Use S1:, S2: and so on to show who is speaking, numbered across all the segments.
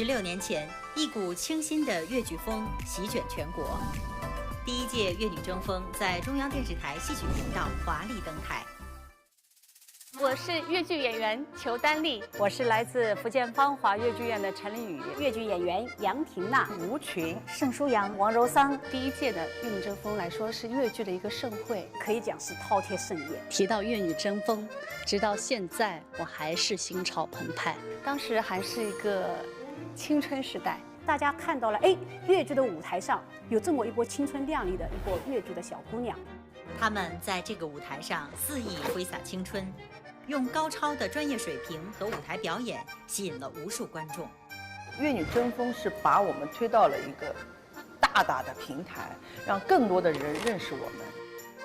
S1: 16年前，一股清新的粤剧风席卷全国。第一届粤女争锋在中央电视台戏曲频道华丽登台。
S2: 我是粤剧演员裘丹丽，
S3: 我是来自福建芳华粤剧院的陈丽宇，
S4: 粤剧演员杨婷娜、
S3: 吴群、
S4: 盛舒阳、王柔桑。
S2: 第一届的粤女争锋来说是粤剧的一个盛会，
S4: 可以讲是饕餮盛宴。
S5: 提到粤女争锋，直到现在我还是心潮澎湃。
S2: 当时还是一个青春时代，
S4: 大家看到了，粤剧的舞台上有这么一波青春靓丽的一波粤剧的小姑娘，
S1: 她们在这个舞台上肆意挥洒青春。用高超的专业水平和舞台表演吸引了无数观众。
S6: 粤女争锋是把我们推到了一个大大的平台，让更多的人认识我们。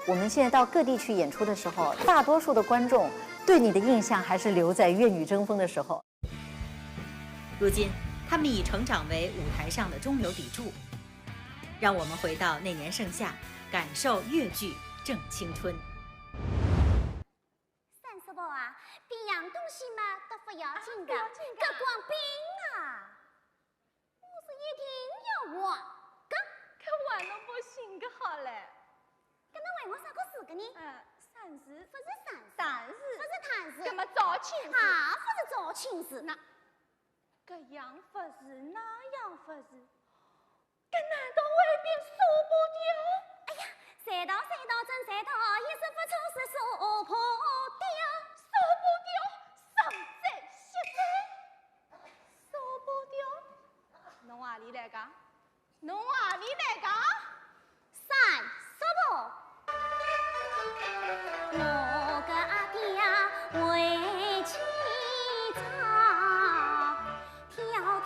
S7: 我们现在到各地去演出的时候，大多数的观众对你的印象还是留在粤女争锋的时候。
S1: 如今，他们已成长为舞台上的中流砥柱。让我们回到那年盛夏，感受粤剧正青春。
S8: 别样东西嘛都不要紧的，搿光兵啊，我是一定要玩搿
S9: 玩了不行个好嘞。
S8: 搿侬为我啥个事个呢？
S9: 善事
S8: 不是善事，
S9: 不
S8: 是贪事，
S9: 搿么找亲事，
S8: 不是找亲事，
S9: 那搿样不是那样不是，搿难道未必输不掉？
S8: 哎呀，赛道真赛道，一时不出是输不掉。
S9: 输不掉，上在下在，输不掉。侬何里来讲？侬何里来讲
S8: 三叔婆，我个阿爹为妻长，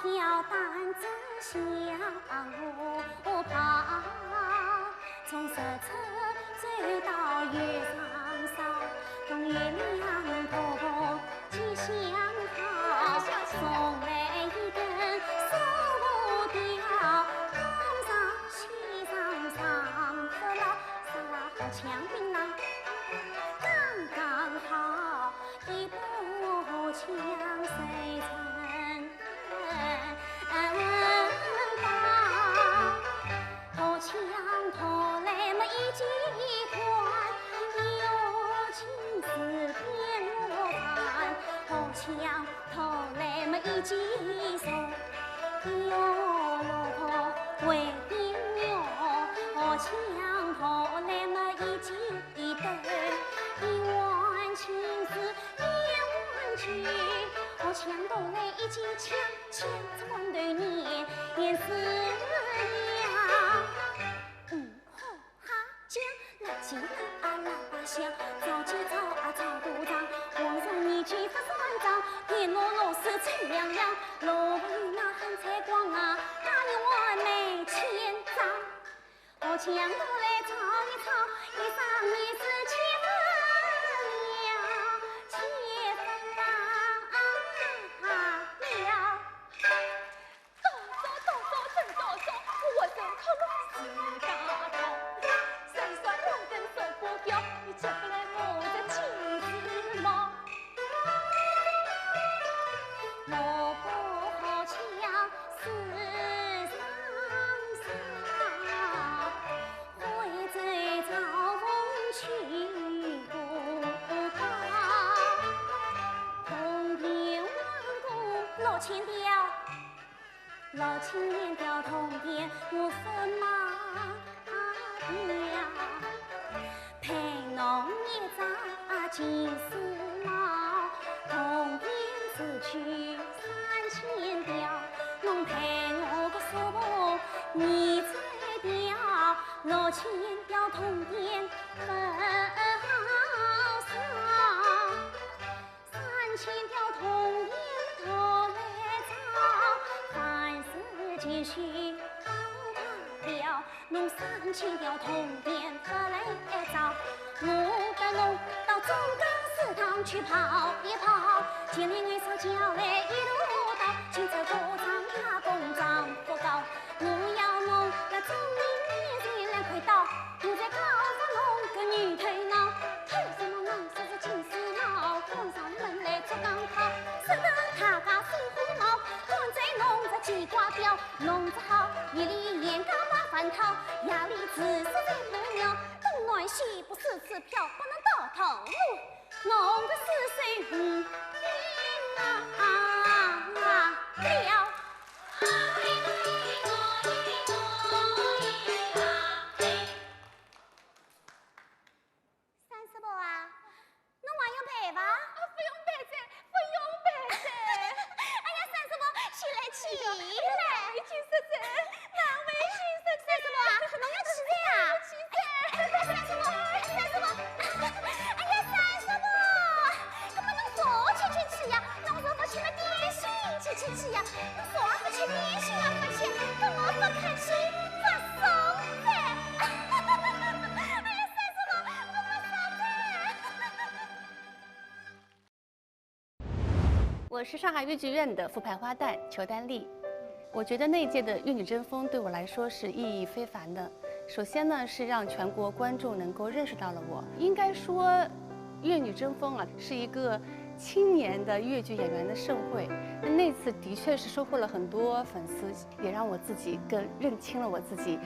S8: 挑担子向我跑，从十出走到月上梢，同月亮婆婆吉祥好，送来一根手不掉，当上西上上不牢，撒好枪槟榔，刚好一步枪随成头枪头来么一记关，有情字变罗盘，头枪头来么一记手，有罗婆为丁牛，头枪头来么一记斗，一碗青丝一碗菊，头枪头来一记枪，枪子光头年年四两。老鸡喇叭响，早起早早鼓掌，皇上你去发算账，天罗罗丝翠亮亮，罗布那汉彩光啊，大牛我没千张，我枪头来吵一吵，一上一次气分了，气分了。
S9: 走，真走，我真可能自家头。你吃不来我的亲子吗？
S8: 我不好枪世上杀，会在朝风去不高，通天王宫落千雕，老千年雕通天我分马雕。侬一扎金丝帽，同边子去3000雕。侬陪我个叔婆，你再雕6000雕铜钿分好少，3000雕铜钿头来找，凡事继续雕，侬3000雕铜钿不来找。我跟侬到中港祠堂去跑一跑，前来晚上叫来一路到，青州歌唱他工长不高，我要侬那中年人来快到，我在告诉侬个女头脑，头上侬硬说是金丝帽，关上门来做钢炮，石头他家生火毛，关在侬这夜里自是在朋友，东南西北四处飘，不能到头路。我的是谁了？三师伯啊，侬还要陪伐？不用陪噻，不用陪噻。哎呀，三师伯，起来起来，委屈死噻，难为情死噻。三师伯啊，侬要起噻啊？起噻。三师伯，三师伯，哎呀，三师伯，搿么侬坐起去呀？侬若不去么点心去呀？侬坐不去点心也不去，搿么不客气，不送噻。哎呀，三师伯，我不送噻。
S2: 我是上海越剧院的副排花旦裘丹丽。我觉得那一届的粤女争锋对我来说是意义非凡的。首先呢，是让全国观众能够认识到了我。应该说，粤女争锋啊，是一个青年的粤剧演员的盛会。那次的确是收获了很多粉丝，也让我自己更认清了我自己，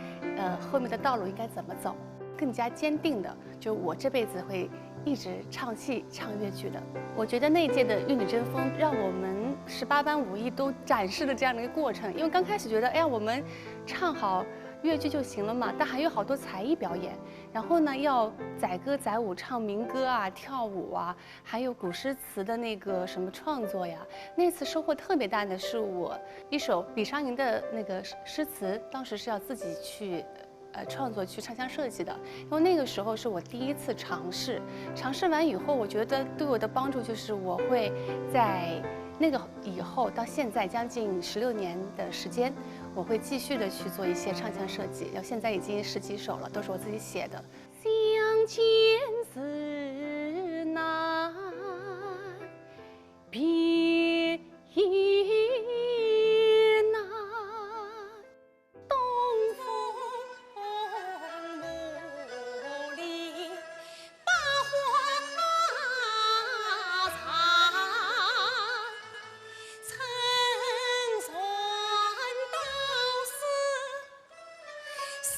S2: 后面的道路应该怎么走，更加坚定的，就我这辈子会一直唱戏唱粤剧的。我觉得那一届的粤女争锋让我们18般武艺都展示了这样的一个过程。因为刚开始觉得，哎呀，我们唱好粤剧就行了嘛，但还有好多才艺表演。然后呢，要载歌载舞，唱民歌啊，跳舞啊，还有古诗词的那个什么创作呀。那次收获特别大的是我一首比商吟的那个诗词，当时是要自己去创作去唱腔设计的，因为那个时候是我第一次尝试完以后，我觉得对我的帮助就是我会在那个以后到现在将近16年的时间，我会继续的去做一些唱腔设计，然后现在已经10几首了，都是我自己写的。相见时难别亦难，东风无力百花残，乘船到死四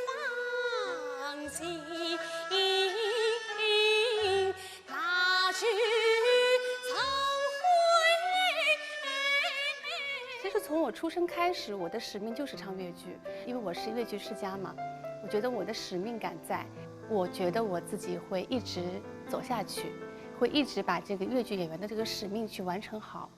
S2: 方尽，那去曾回。其实从我出生开始，我的使命就是唱粤剧，因为我是粤剧世家嘛。我觉得我的使命感在，我觉得我自己会一直走下去，会一直把这个粤剧演员的这个使命去完成好。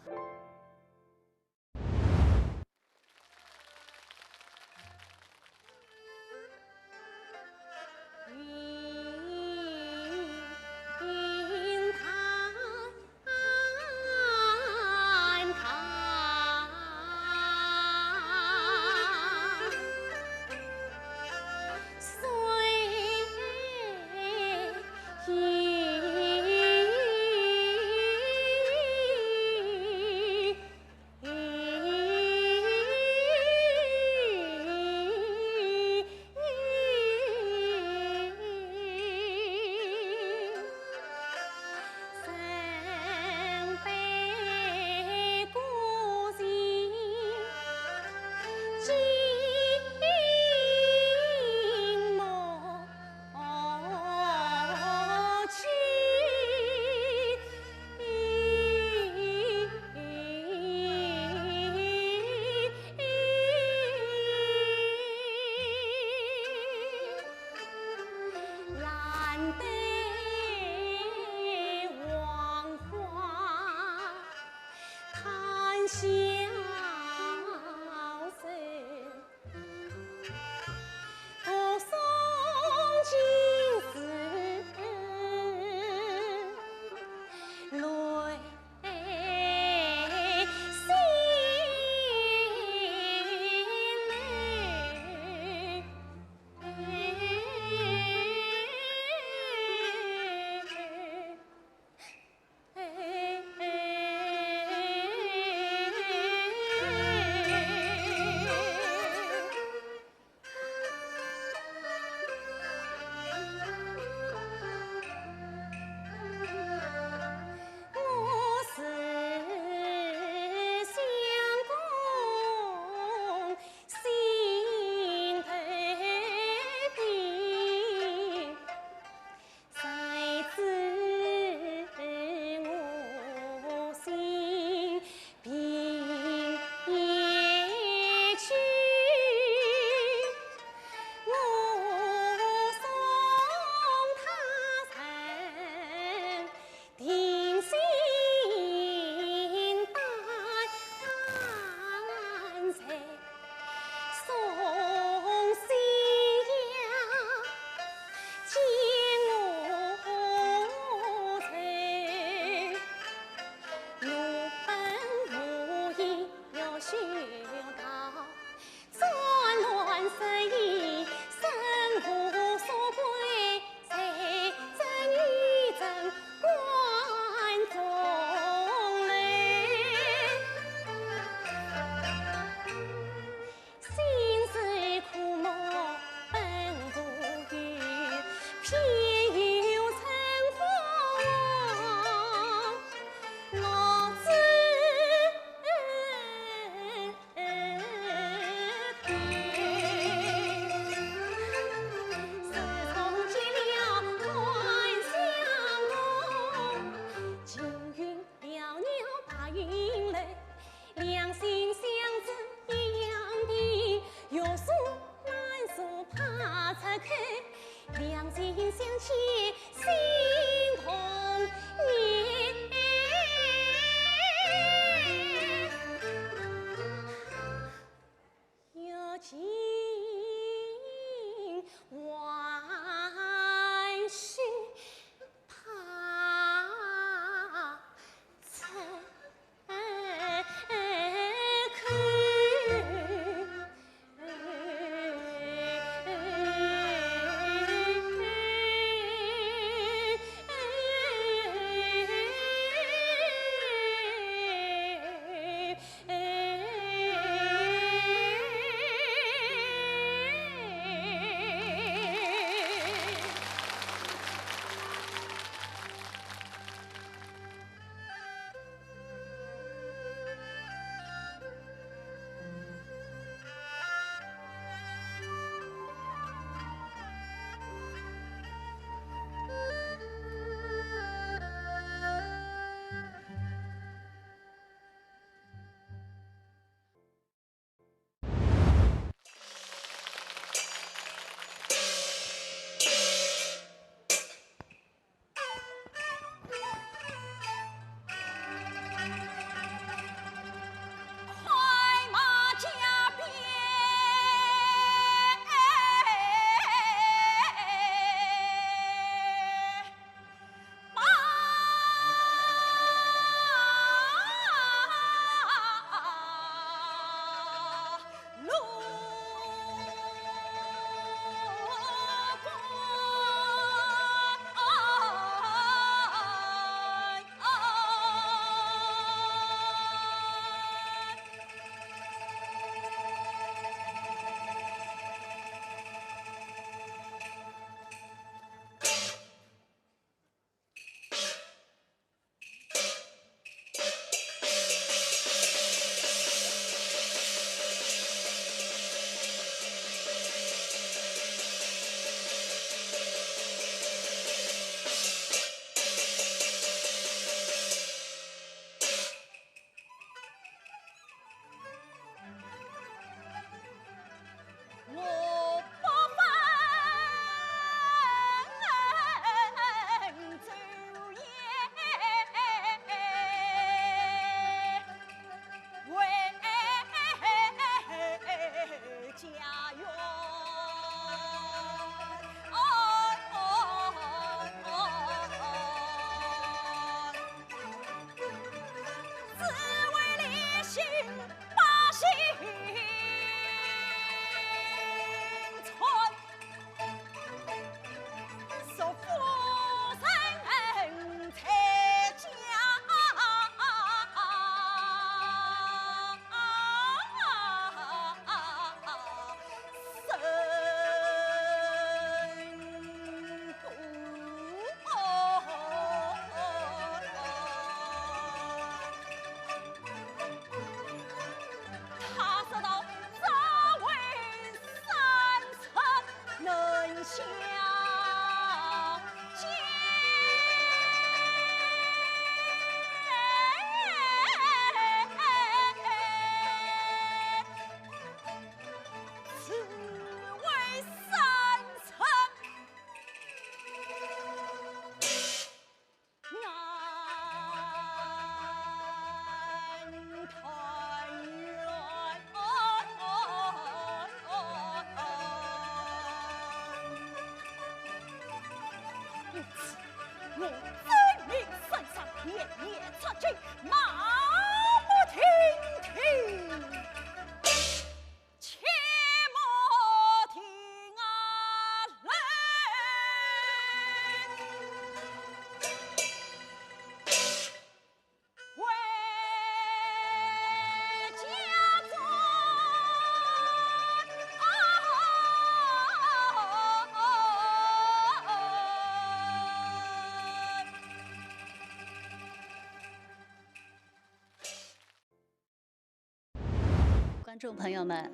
S5: 观众朋友们，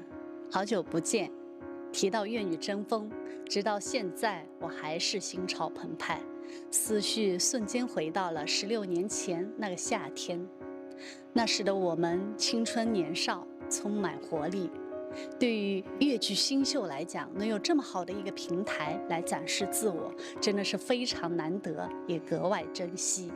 S5: 好久不见。提到粤语争锋，直到现在我还是心潮澎湃，思绪瞬间回到了16年前那个夏天。那时的我们青春年少，充满活力。对于粤剧新秀来讲，能有这么好的一个平台来展示自我，真的是非常难得，也格外珍惜。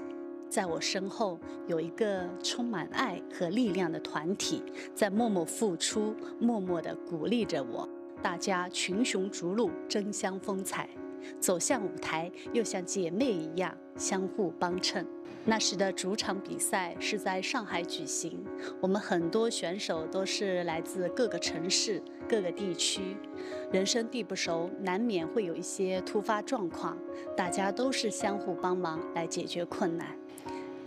S5: 在我身后有一个充满爱和力量的团体，在默默付出，默默地鼓励着我。大家群雄逐鹿，争相风采，走向舞台又像姐妹一样相互帮衬。那时的主场比赛是在上海举行，我们很多选手都是来自各个城市、各个地区，人生地不熟，难免会有一些突发状况，大家都是相互帮忙来解决困难。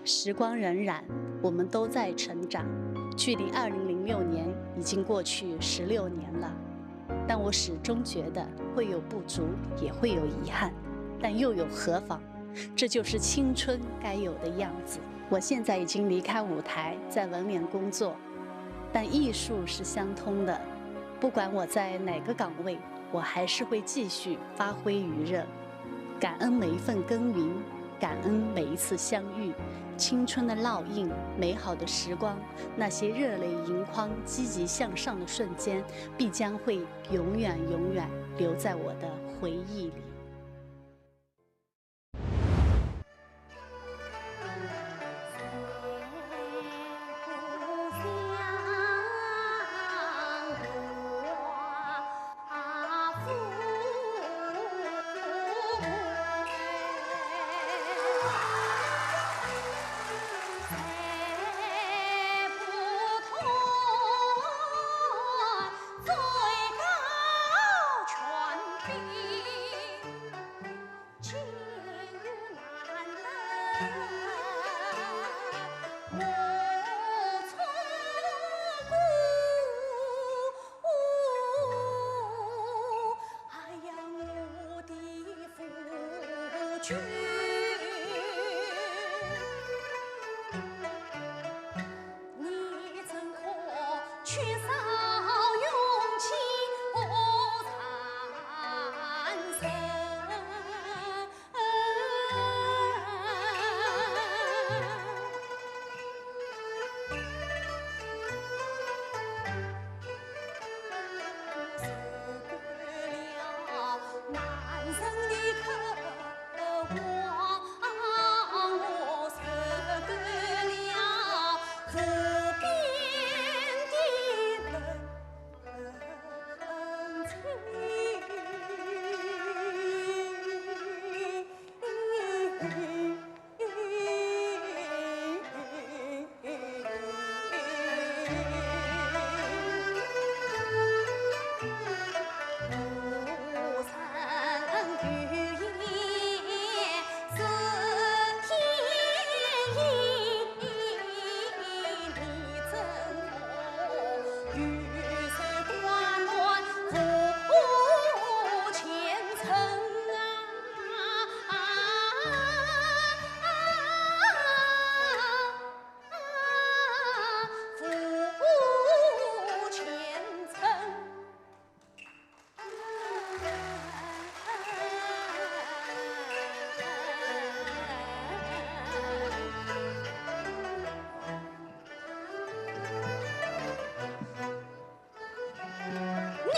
S5: 时光荏苒，我们都在成长，距离2006年已经过去16年了。但我始终觉得会有不足，也会有遗憾，但又有何妨？这就是青春该有的样子。我现在已经离开舞台，在文联工作，但艺术是相通的。不管我在哪个岗位，我还是会继续发挥余热。感恩每一份耕耘，感恩每一次相遇。青春的烙印，美好的时光，那些热泪盈眶、积极向上的瞬间，必将会永远留在我的回忆里。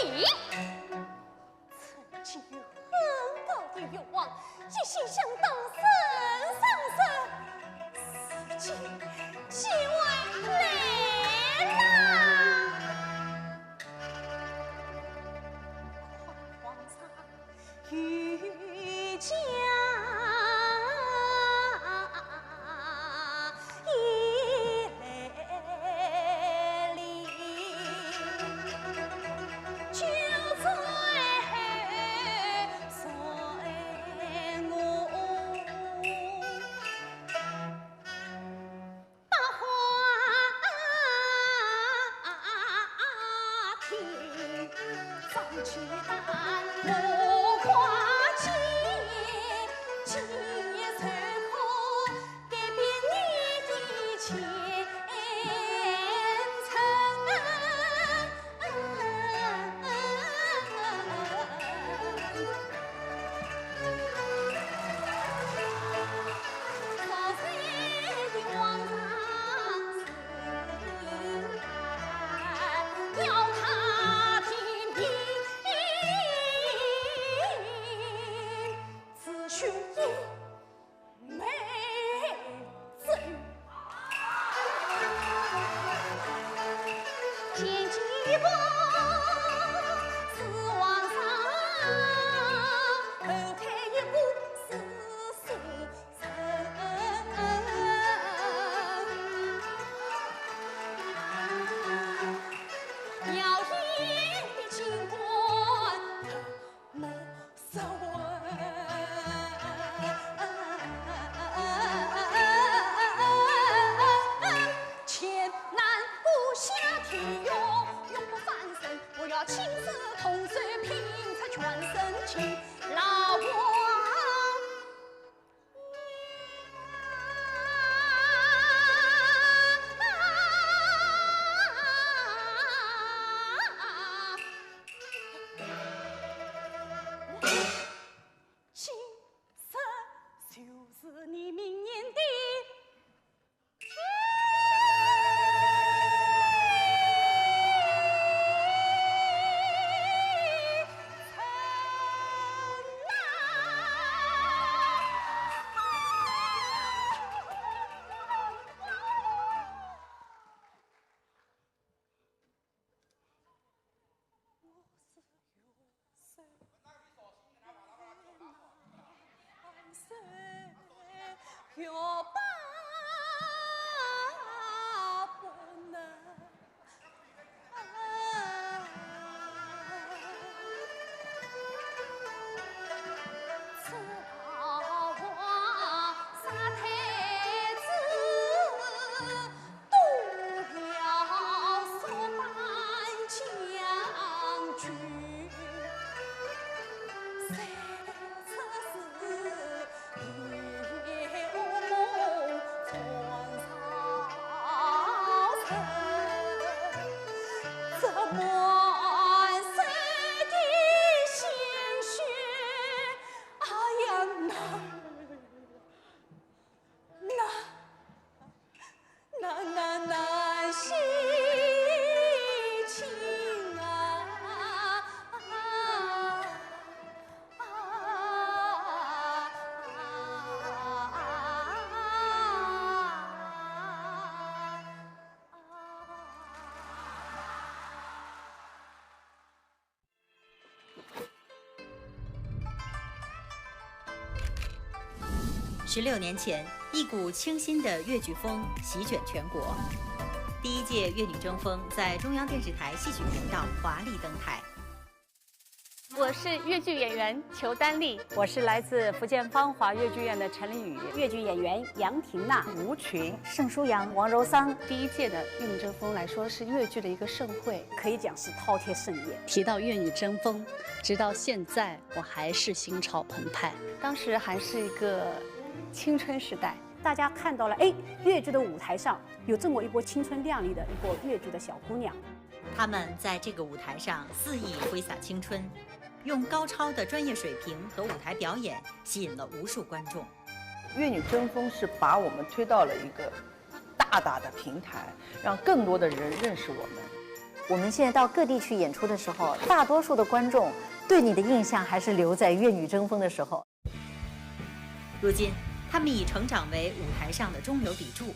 S9: 你曾经有很高的愿望，一心想当圣上身，如今竟为累郎。皇上御驾放弃但无夸。血液美珍。前几步是皇上，后退一步是庶人。要以清官莫色闻，千难不下天用，永不翻身。我要亲自统帅，拼出全身情。老王。其实就是你明年的有把不能。此老王杀太子，夺了所办将军。谁测是夜噩梦传上层，这满身的鲜血，哎呀难洗清啊！16
S1: 年前，一股清新的越剧风席卷全国。第一届越女争锋在中央电视台戏曲频道华丽登台。
S2: 我是越剧演员裘丹丽，
S3: 我是来自福建芳华越剧院的陈丽雨，
S4: 越剧演员杨婷娜、
S6: 吴群、
S7: 盛舒阳、王柔桑。
S2: 第一届的越女争锋来说是越剧的一个盛会，
S4: 可以讲是饕餮盛宴。
S5: 提到越女争锋，直到现在我还是心潮澎湃。
S2: 当时还是一个青春时代。
S4: 大家看到了，哎，越剧的舞台上有这么一波青春靓丽的一波越剧的小姑娘。
S1: 她们在这个舞台上肆意挥洒青春，用高超的专业水平和舞台表演吸引了无数观众。
S6: 越女争锋是把我们推到了一个大大的平台，让更多的人认识我们。
S7: 我们现在到各地去演出的时候，大多数的观众对你的印象还是留在越女争锋的时候。
S1: 如今，他们已成长为舞台上的中流砥柱。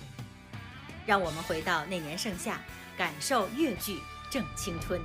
S1: 让我们回到那年盛夏，感受越剧正青春。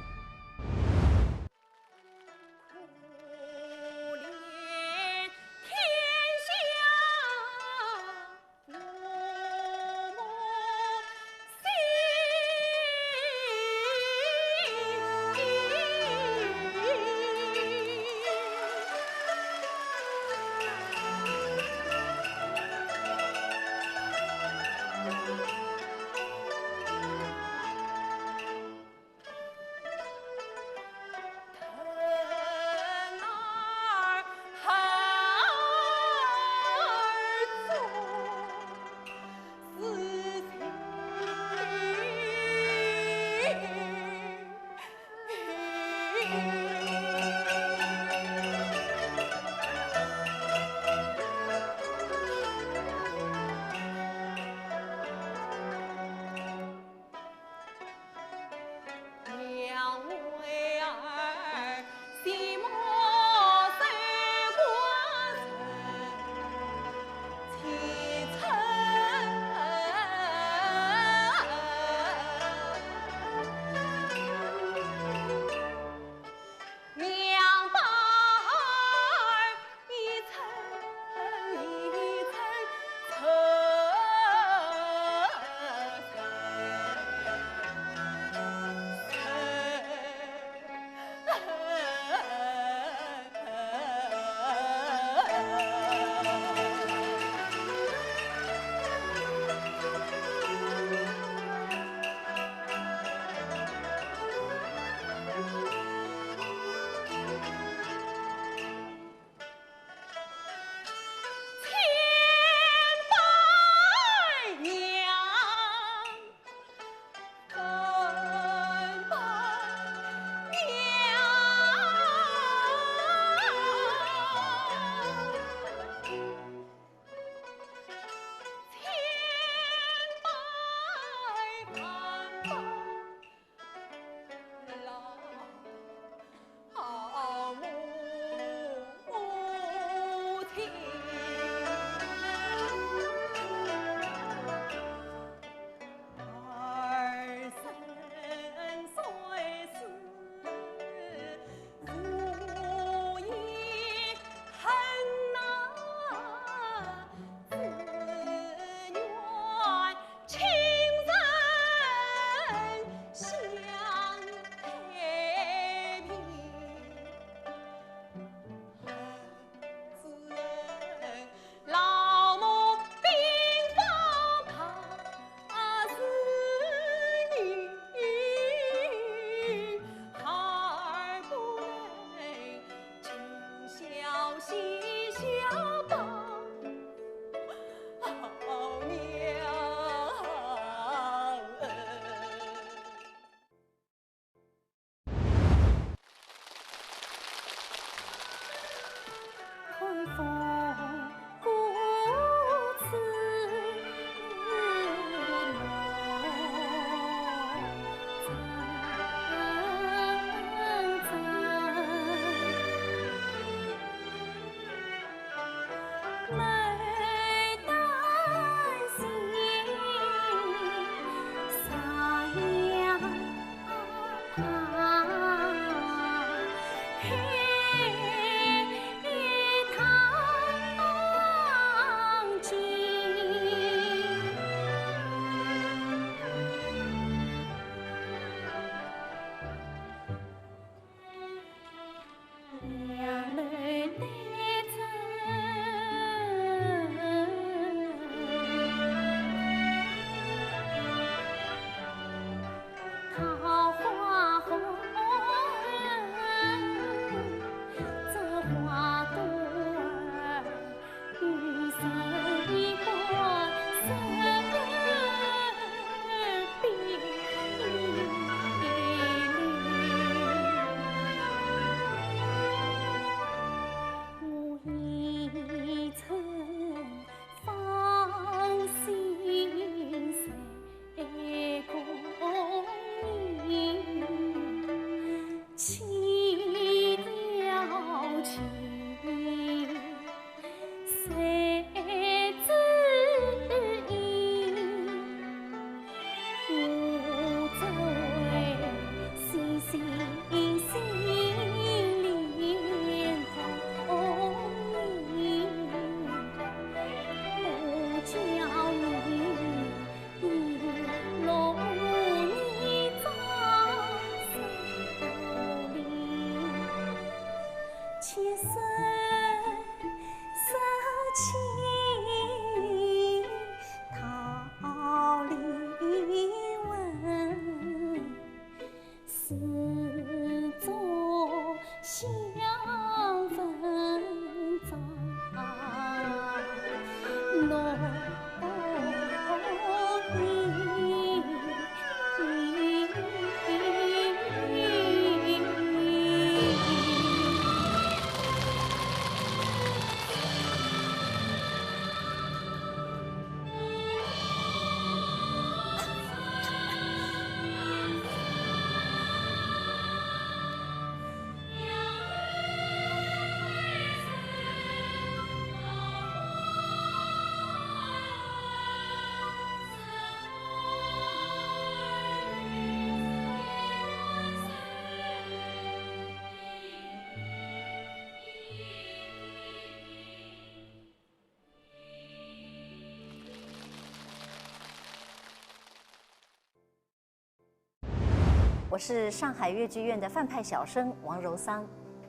S7: 我是上海越剧院的范派小生王柔桑。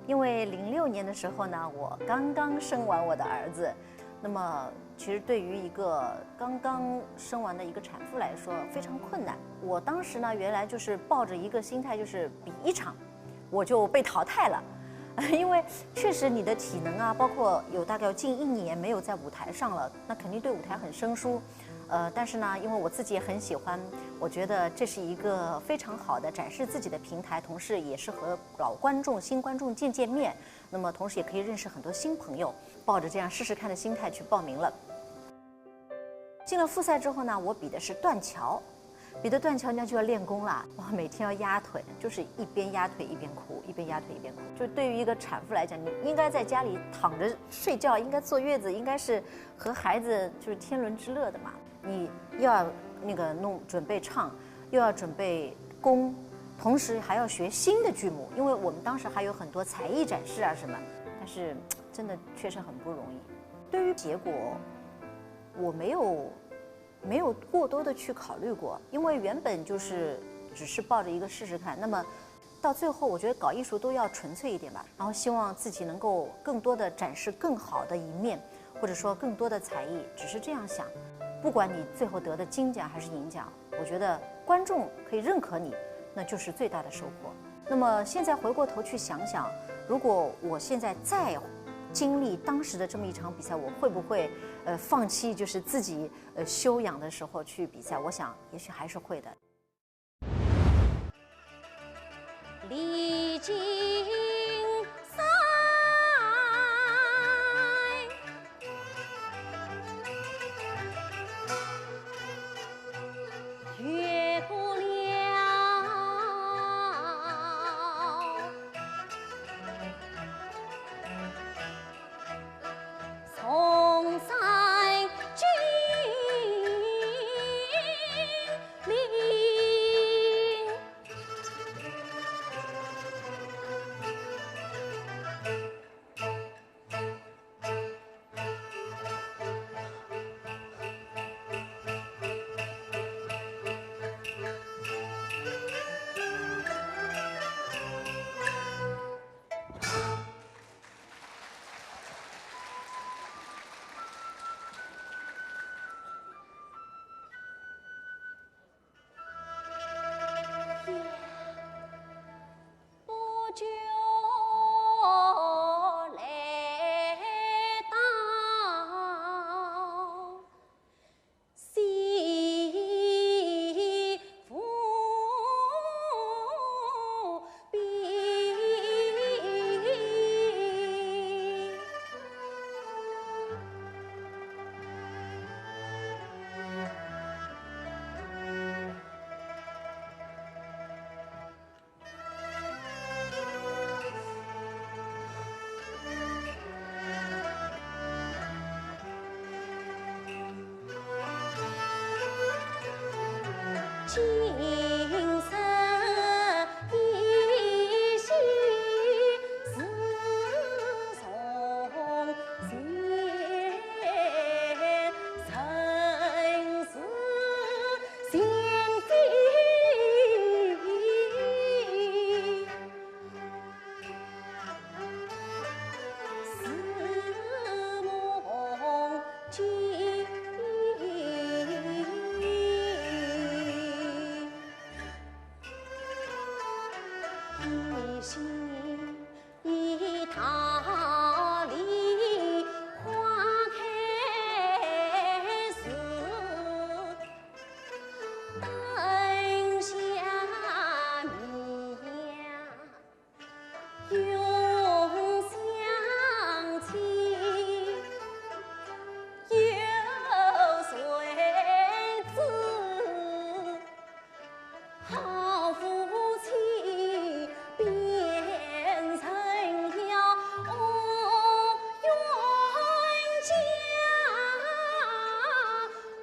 S7: 因为06年的时候呢，我刚刚生完我的儿子，那么其实对于一个刚刚生完的一个产妇来说非常困难。我当时呢，原来就是抱着一个心态，就是比一场，我就被淘汰了。因为确实你的体能啊，包括有大概有近1年没有在舞台上了，那肯定对舞台很生疏。但是呢，因为我自己也很喜欢，我觉得这是一个非常好的展示自己的平台，同时也是和老观众、新观众见面。那么同时也可以认识很多新朋友，抱着这样试试看的心态去报名了。进了复赛之后呢，我比的是断桥。彼得断桥呢就要练功了，哇，每天要压腿，就是一边压腿一边哭，一边压腿一边哭。就对于一个产妇来讲，你应该在家里躺着睡觉，应该坐月子，应该是和孩子就是天伦之乐的嘛。你又要那个准备唱，又要准备功，同时还要学新的剧目，因为我们当时还有很多才艺展示啊什么，但是真的确实很不容易。对于结果，我没有过多的去考虑过，因为原本就是只是抱着一个试试看。那么到最后，我觉得搞艺术都要纯粹一点吧，然后希望自己能够更多的展示更好的一面，或者说更多的才艺，只是这样想。不管你最后得的金奖还是银奖，我觉得观众可以认可你，那就是最大的收获。那么现在回过头去想想，如果我现在再经历当时的这么一场比赛，我会不会放弃就是自己修养的时候去比赛？我想也许还是会的。
S8: 历经山，越过了嵩山峻岭。不久来到西府滨，今生一夕是从前，生死相非。似梦境，一心一桃李花开时，灯下明永相亲，有谁知好夫妻变成了冤家？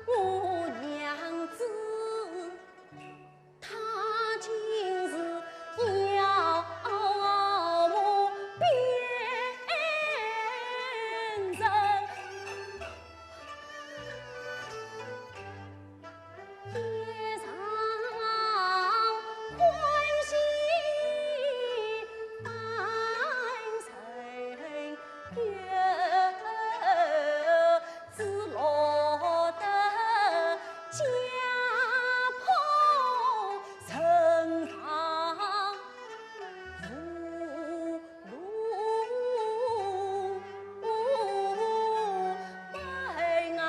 S8: 我娘子，她今日要我变成。夜上欢喜诞生月，只落得家破人亡，无路奔啊！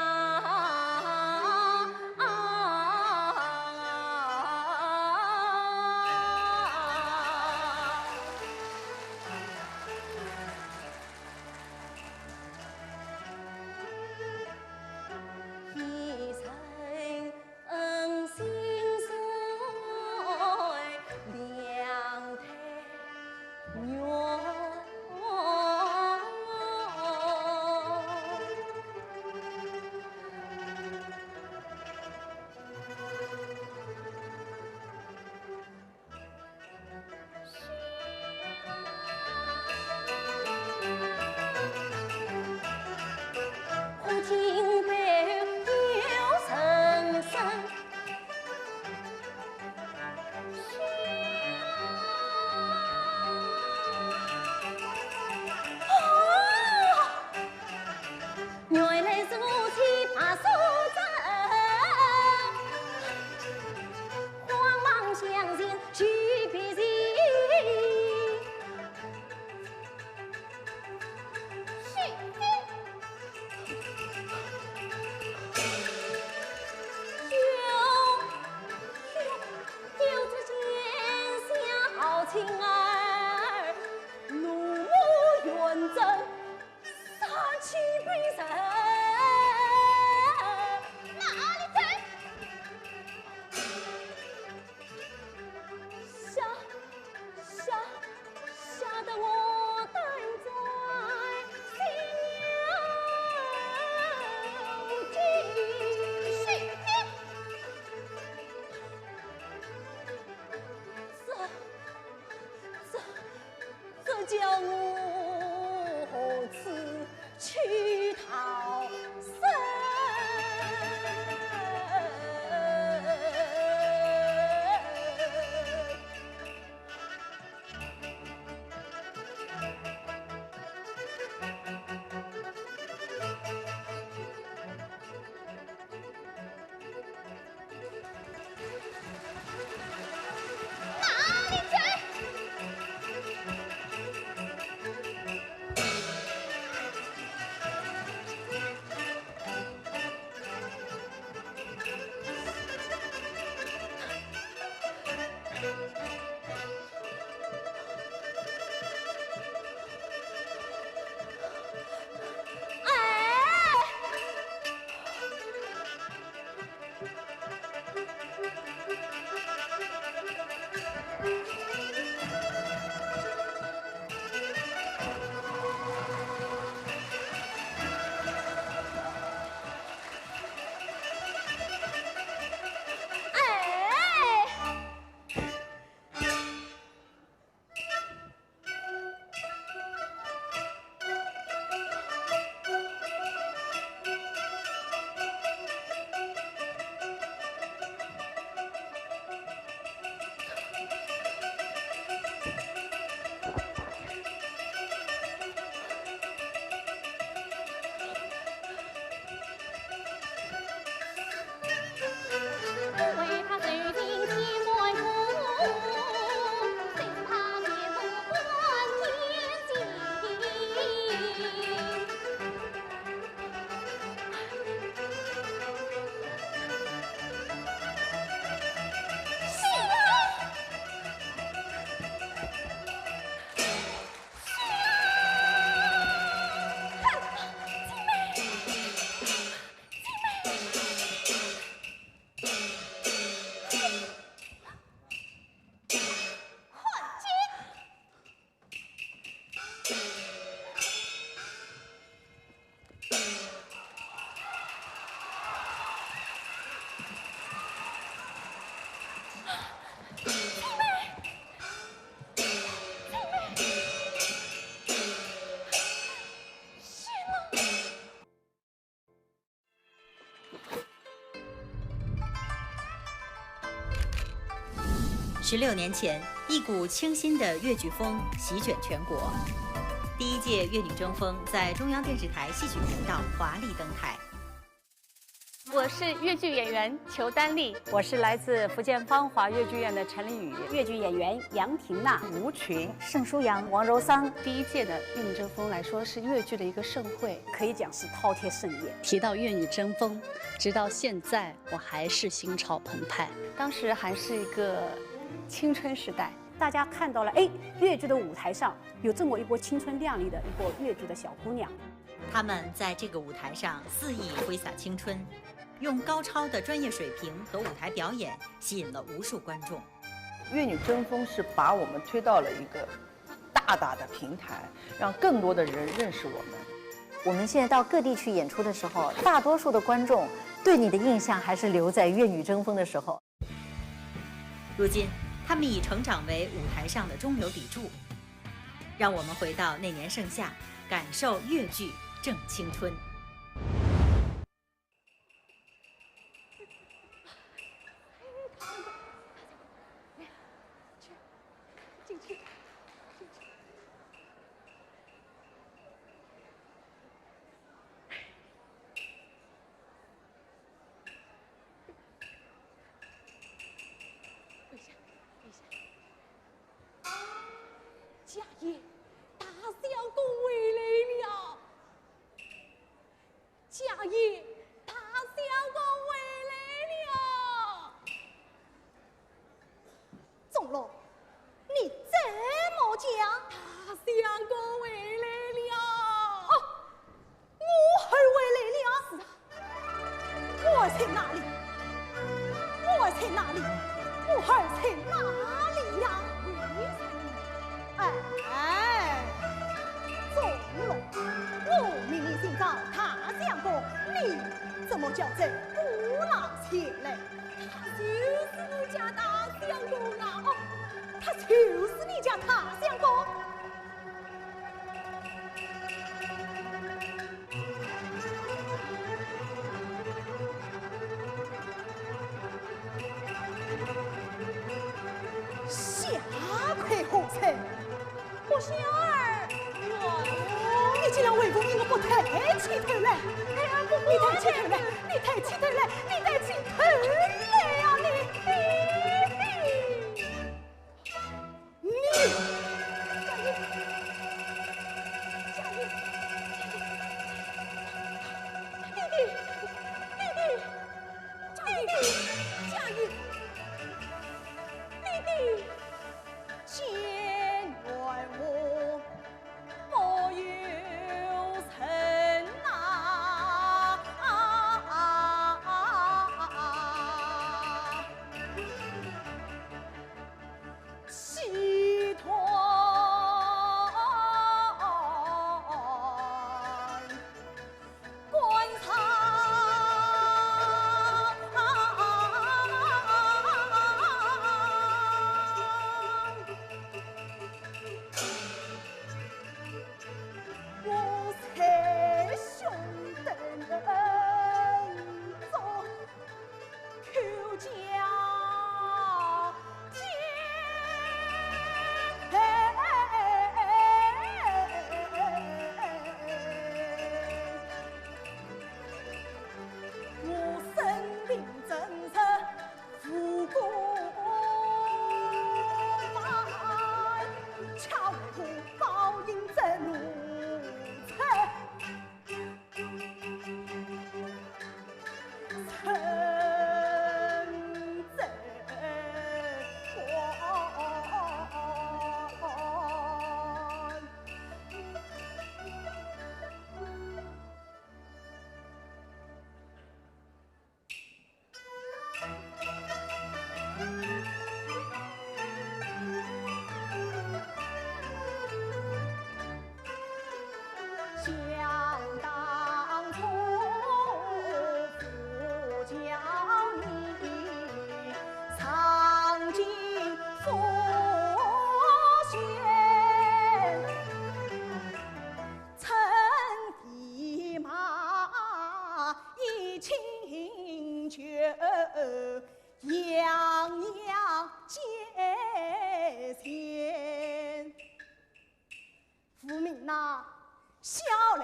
S1: 16年前，一股清新的越剧风席卷全国。第一届越女争锋在中央电视台戏曲频道华丽登台。
S2: 我是越剧演员裘丹丽，
S3: 我是来自福建芳华越剧院的陈丽宇，
S4: 越剧演员杨婷娜、
S6: 吴群、
S7: 盛舒阳、王柔桑。
S2: 第一届的越女争锋来说是越剧的一个盛会，
S4: 可以讲是饕餮盛宴。
S5: 提到越女争锋，直到现在我还是心潮澎湃。
S2: 当时还是一个青春时代，
S4: 大家看到了，越剧的舞台上有这么一波青春靓丽的一波越剧的小姑娘。
S1: 她们在这个舞台上肆意挥洒青春，用高超的专业水平和舞台表演吸引了无数观众。
S6: 越女争锋是把我们推到了一个大大的平台，让更多的人认识我们。
S7: 我们现在到各地去演出的时候，大多数的观众对你的印象还是留在越女争锋的时候。
S1: 如今，他们已成长为舞台上的中流砥柱。让我们回到那年盛夏，感受越剧正青春。
S9: 家爷，大相公回来了！家爷，大相公回来了！钟楼，你怎么讲？大相公回来了！哦，我儿回来了！是啊，我在哪里？我在哪里？我儿在哪里呀？哎，钟楼，我明明寻找大相公，你怎么叫这不老前来？他就是我家大相公啊！哦，他就是你家大相公。下块红尘。我小儿，你既然为父，你我不抬起头来，你抬起头来，你抬起头来，你抬起头来啊你！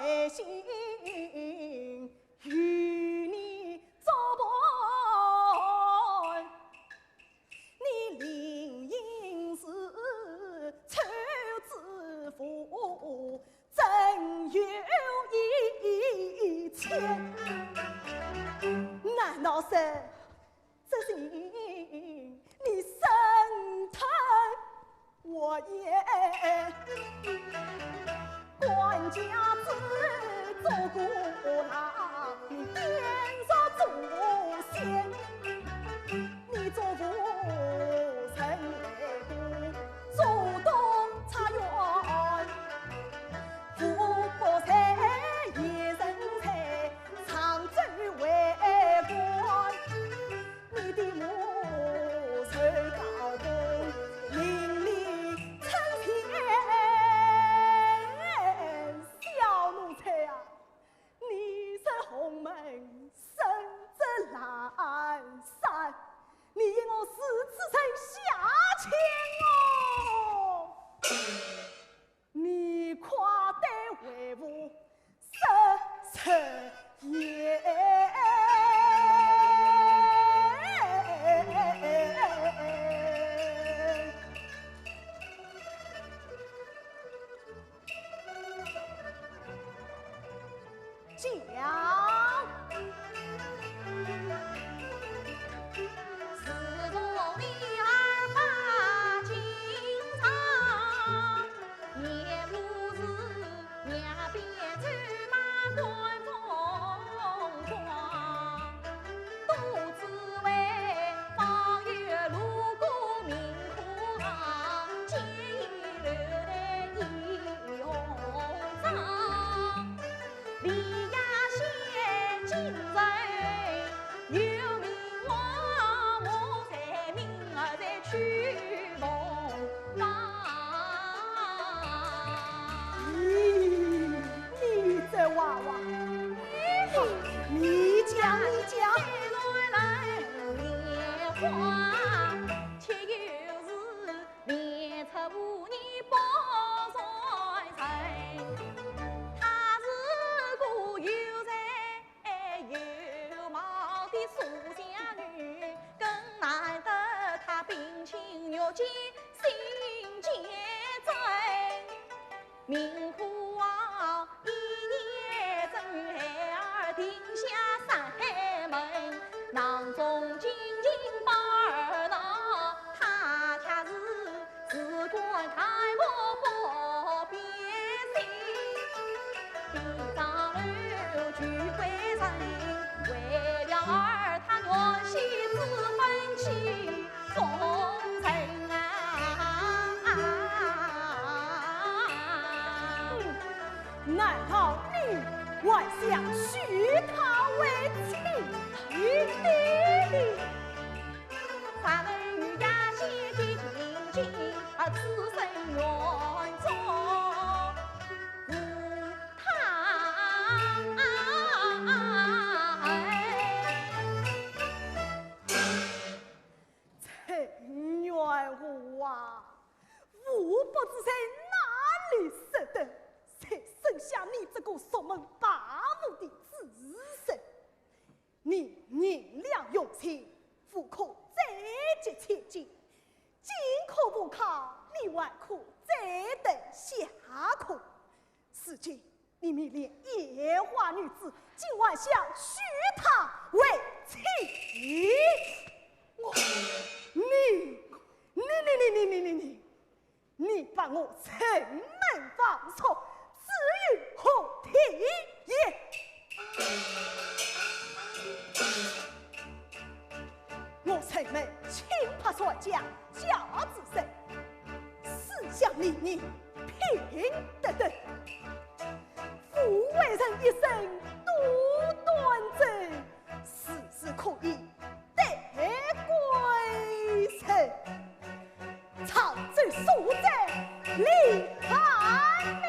S9: 为心与你作伴，你灵应是臭子夫，真有一千。难道是这心你生疼我也？管家子做姑郎，你点上祖先，你做父臣为公，主动插院，富国财也人才，长州为官，你的母受高公，邻里称天。小奴才啊，你是红门生着蓝山，你因我死此生下情哦，你夸得为父生也。
S8: 明苦啊，一年正月儿定下三门，囊中紧紧把儿闹，他恰是只管开我不变心，地上楼聚归人，为了儿他愿惜自分妻，忠诚啊。
S9: 难道你还想许他为妻？
S8: 咱们与家先结亲近，而此生愿做无他。
S9: 陈元武啊，吾不知在哪里识得，才生下你这个说门八户的子孙。你宁良用情，夫可再结千金，今可不考，你还可再等下课。如今你们连野花女子，今晚想许她为妻。你把我城门放错，至于何体也？我城门轻拍帅将，家子身，思想理念平等等，夫为人一生多端正，事事可以得归臣。常州所在，立安民。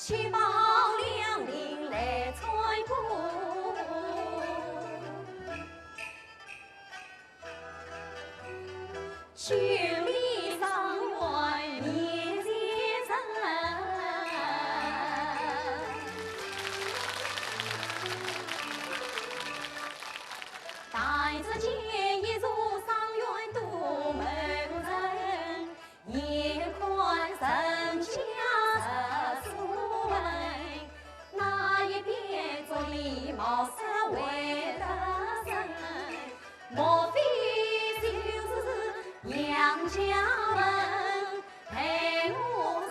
S8: 去报梁陵来采谷。九里上元年前程，带着剑一入上元渡门人，夜宽人家十四门，那一边做礼貌三位的人，莫非杨家门陪我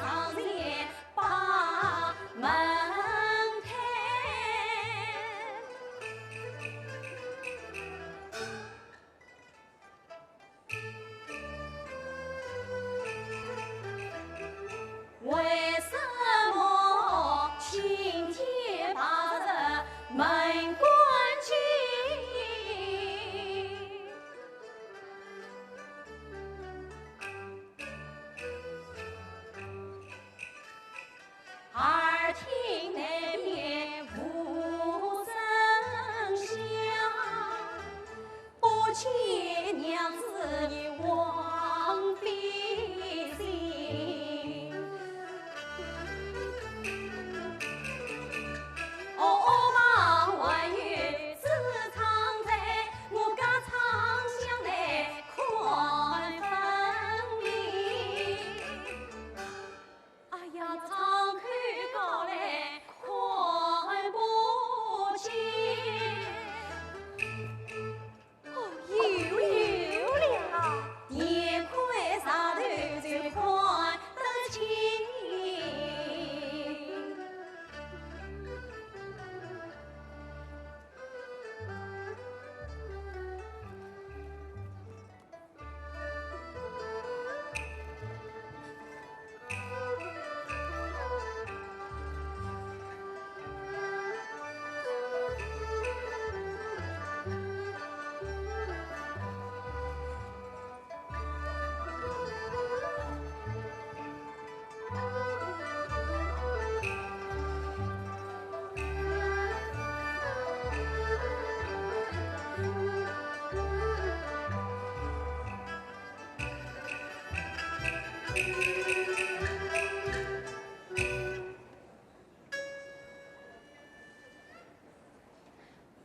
S8: 上前把门开，为什么今天把这门关紧？耳听那边无声响，不见娘子你王妃行。望万月只藏在我家长巷内宽分明。哎呀，长看高来看不清，哦，有了，眼宽上头就看得清。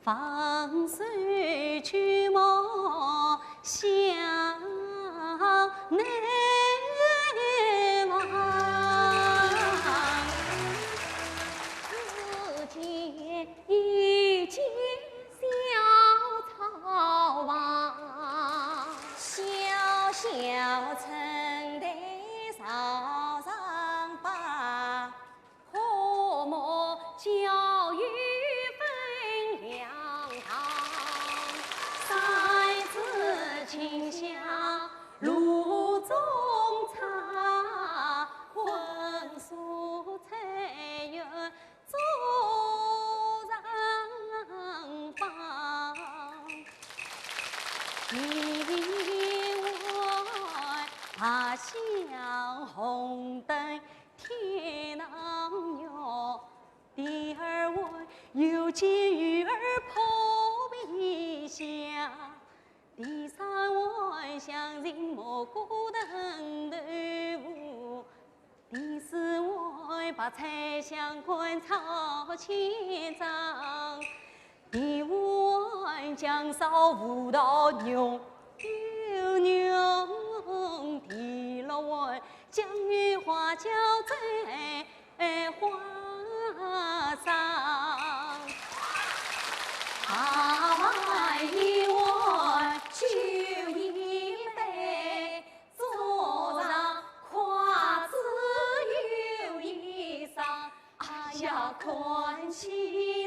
S8: 放水去莫向内望，只见一间小草房，小小城台朝上把何莫教育清香炉中茶，温蔬菜园桌上放。另外大香红灯天堂鸟，第二位有见鱼儿破皮香。第三位香人蘑菇炖豆腐，第四位把菜香馆炒千张，第五位酱烧五道牛，第六位江鱼花椒在花上，外一碗酒一杯，桌上筷子有一双，哎呀，看起